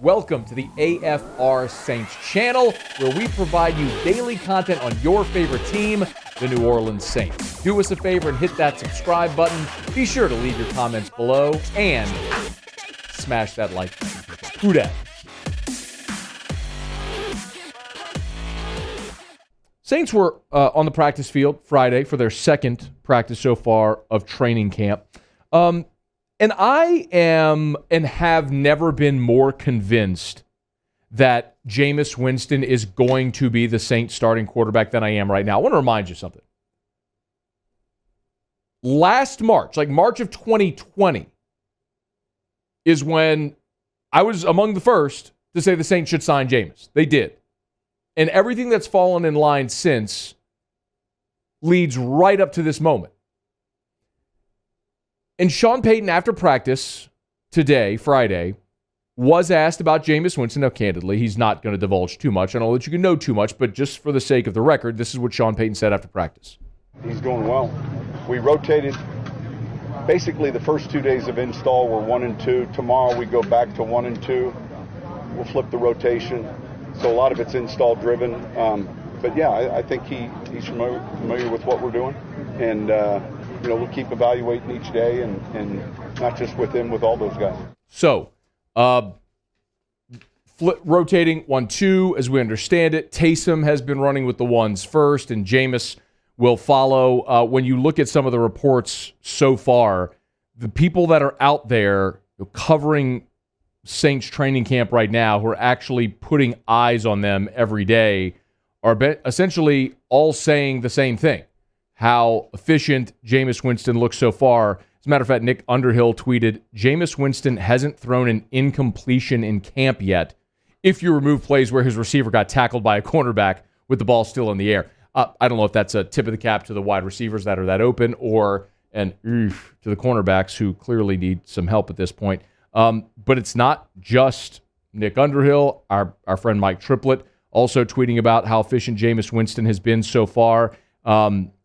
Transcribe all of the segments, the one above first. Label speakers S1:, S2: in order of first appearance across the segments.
S1: Welcome to the AFR Saints channel, where we provide you daily content on your favorite team, the New Orleans Saints. Do us a favor and hit that subscribe button. Be sure to leave your comments below and smash that like button. Who dat? Saints were on the practice field Friday for their second practice so far of training camp. And I am and have never been more convinced that Jameis Winston is going to be the Saints starting quarterback than I am right now. I want to remind you something. Last March, like March of 2020, is when I was among the first to say the Saints should sign Jameis. They did. And everything that's fallen in line since leads right up to this moment. And Sean Payton, after practice today, Friday, was asked about Jameis Winston. Now, candidly, he's not going to divulge too much. I don't know that you can know too much, but just for the sake of the record, this is what Sean Payton said after practice.
S2: He's doing well. We rotated. Basically, the first 2 days of install were 1 and 2. Tomorrow, we go back to 1 and 2. We'll flip the rotation. So a lot of it's install driven. But yeah, I think he's familiar with what we're doing. And, we'll keep evaluating each day and not just with him, with all those guys. So,
S1: rotating 1-2 as we understand it. Taysom has been running with the ones first, and Jameis will follow. When you look at some of the reports so far, the people that are out there covering Saints training camp right now, who are actually putting eyes on them every day, are essentially all saying the same thing. How efficient Jameis Winston looks so far. As a matter of fact, Nick Underhill tweeted, Jameis Winston hasn't thrown an incompletion in camp yet, if you remove plays where his receiver got tackled by a cornerback with the ball still in the air. I don't know if that's a tip of the cap to the wide receivers that are that open, or to the cornerbacks who clearly need some help at this point. But it's not just Nick Underhill. Our friend Mike Triplett also tweeting about how efficient Jameis Winston has been so far.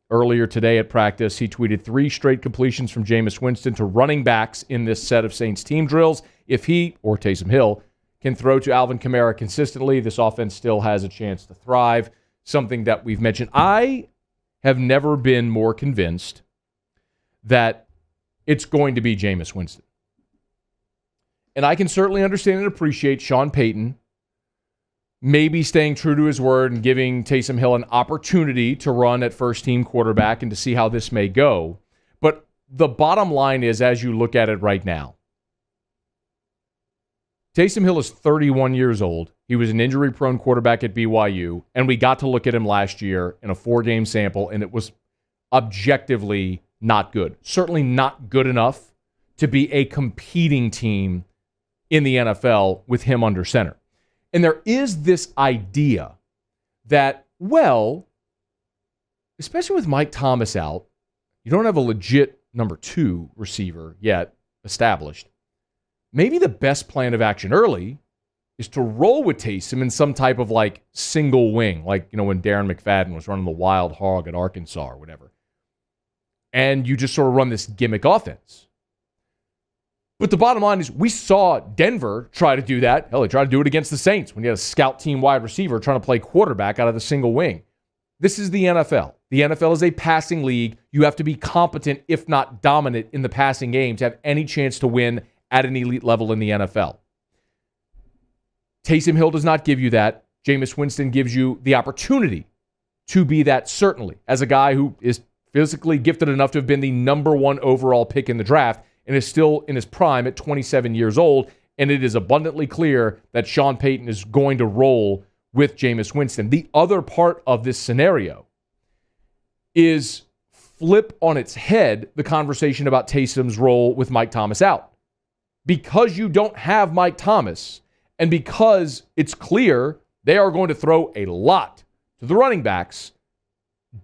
S1: Earlier today at practice, he tweeted 3 straight completions from Jameis Winston to running backs in this set of Saints team drills. If he, or Taysom Hill, can throw to Alvin Kamara consistently, this offense still has a chance to thrive, something that we've mentioned. I have never been more convinced that it's going to be Jameis Winston. And I can certainly understand and appreciate Sean Payton maybe staying true to his word and giving Taysom Hill an opportunity to run at first-team quarterback and to see how this may go. But the bottom line is, as you look at it right now, Taysom Hill is 31 years old. He was an injury-prone quarterback at BYU, and we got to look at him last year in a 4-game sample, and it was objectively not good. Certainly not good enough to be a competing team in the NFL with him under center. And there is this idea that, well, especially with Mike Thomas out, you don't have a legit number 2 receiver yet established. Maybe the best plan of action early is to roll with Taysom in some type of like single wing, like, when Darren McFadden was running the wild hog at Arkansas or whatever. And you just sort of run this gimmick offense. But the bottom line is, we saw Denver try to do that. Hell, they tried to do it against the Saints when you had a scout team wide receiver trying to play quarterback out of the single wing. This is the NFL. The NFL is a passing league. You have to be competent, if not dominant, in the passing game to have any chance to win at an elite level in the NFL. Taysom Hill does not give you that. Jameis Winston gives you the opportunity to be that, certainly, as a guy who is physically gifted enough to have been the number 1 overall pick in the draft, and is still in his prime at 27 years old, and it is abundantly clear that Sean Payton is going to roll with Jameis Winston. The other part of this scenario is flip on its head the conversation about Taysom's role with Mike Thomas out. Because you don't have Mike Thomas, and because it's clear they are going to throw a lot to the running backs,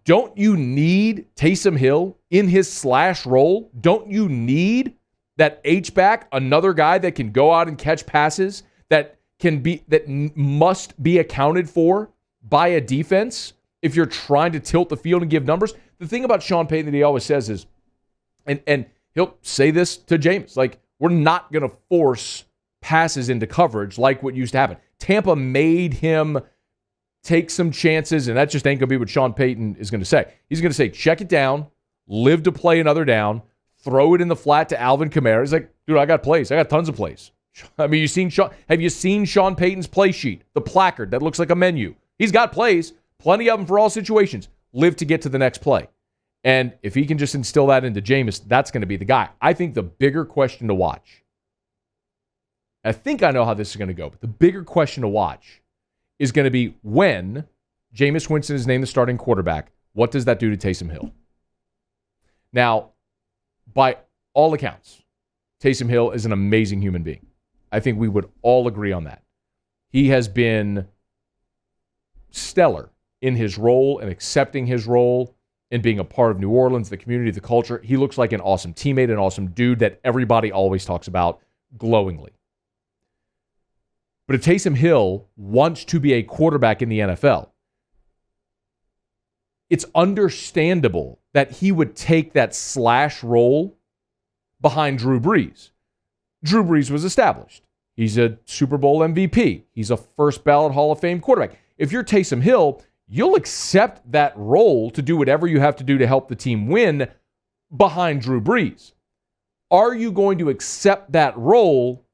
S1: don't you need Taysom Hill in his slash role? Don't you need that H-back, another guy that can go out and catch passes, that must be accounted for by a defense if you're trying to tilt the field and give numbers? The thing about Sean Payton that he always says is, and he'll say this to Jameis, like, we're not going to force passes into coverage like what used to happen. Tampa made him take some chances, and that just ain't going to be what Sean Payton is going to say. He's going to say, check it down, live to play another down, throw it in the flat to Alvin Kamara. He's like, dude, I got plays. I got tons of plays. I mean, have you seen Sean Payton's play sheet, the placard that looks like a menu? He's got plays, plenty of them for all situations. Live to get to the next play. And if he can just instill that into Jameis, that's going to be the guy. I think the bigger question to watch, I think I know how this is going to go, but the bigger question to watch is going to be when Jameis Winston is named the starting quarterback, what does that do to Taysom Hill? Now, by all accounts, Taysom Hill is an amazing human being. I think we would all agree on that. He has been stellar in his role and accepting his role and being a part of New Orleans, the community, the culture. He looks like an awesome teammate, an awesome dude that everybody always talks about glowingly. But if Taysom Hill wants to be a quarterback in the NFL, it's understandable that he would take that slash role behind Drew Brees. Drew Brees was established. He's a Super Bowl MVP. He's a first ballot Hall of Fame quarterback. If you're Taysom Hill, you'll accept that role to do whatever you have to do to help the team win behind Drew Brees. Are you going to accept that role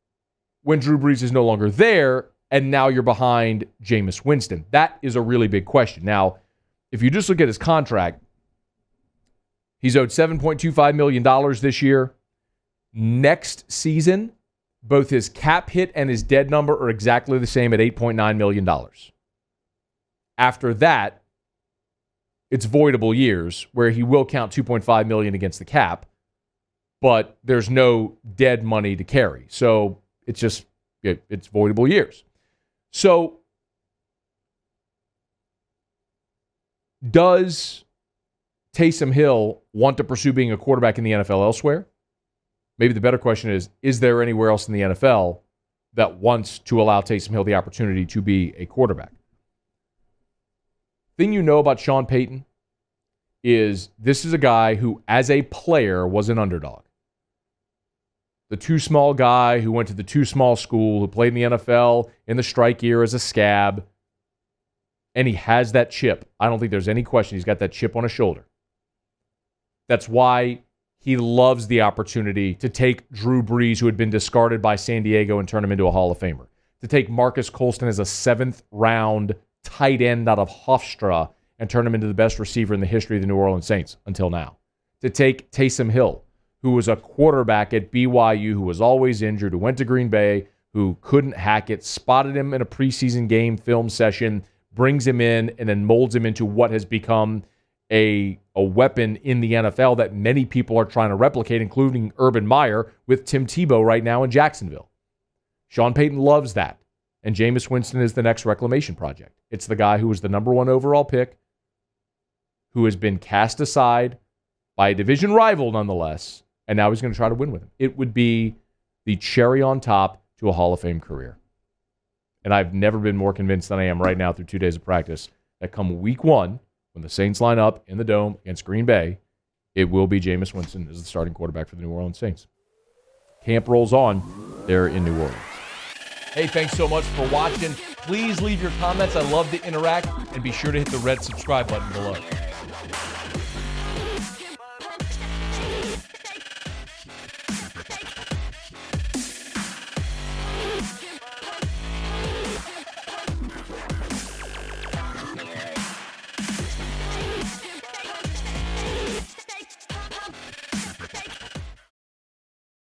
S1: when Drew Brees is no longer there and now you're behind Jameis Winston? That is a really big question. Now, if you just look at his contract, he's owed $7.25 million this year. Next season, both his cap hit and his dead number are exactly the same at $8.9 million. After that, it's voidable years where he will count $2.5 million against the cap, but there's no dead money to carry. So it's voidable years. So does Taysom Hill want to pursue being a quarterback in the NFL elsewhere? Maybe the better question is there anywhere else in the NFL that wants to allow Taysom Hill the opportunity to be a quarterback? Thing you know about Sean Payton is this is a guy who, as a player, was an underdog. The too small guy who went to the too small school, who played in the NFL in the strike year as a scab, and he has that chip. I don't think there's any question he's got that chip on his shoulder. That's why he loves the opportunity to take Drew Brees, who had been discarded by San Diego, and turn him into a Hall of Famer. To take Marcus Colston as a 7th-round tight end out of Hofstra and turn him into the best receiver in the history of the New Orleans Saints until now. To take Taysom Hill, who was a quarterback at BYU, who was always injured, who went to Green Bay, who couldn't hack it, spotted him in a preseason game film session, brings him in, and then molds him into what has become a weapon in the NFL that many people are trying to replicate, including Urban Meyer with Tim Tebow right now in Jacksonville. Sean Payton loves that. And Jameis Winston is the next reclamation project. It's the guy who was the number 1 overall pick, who has been cast aside by a division rival nonetheless, and now he's going to try to win with him. It would be the cherry on top to a Hall of Fame career. And I've never been more convinced than I am right now through 2 days of practice that come week 1, when the Saints line up in the Dome against Green Bay, it will be Jameis Winston as the starting quarterback for the New Orleans Saints. Camp rolls on there in New Orleans. Hey, thanks so much for watching. Please leave your comments. I love to interact. And be sure to hit the red subscribe button below.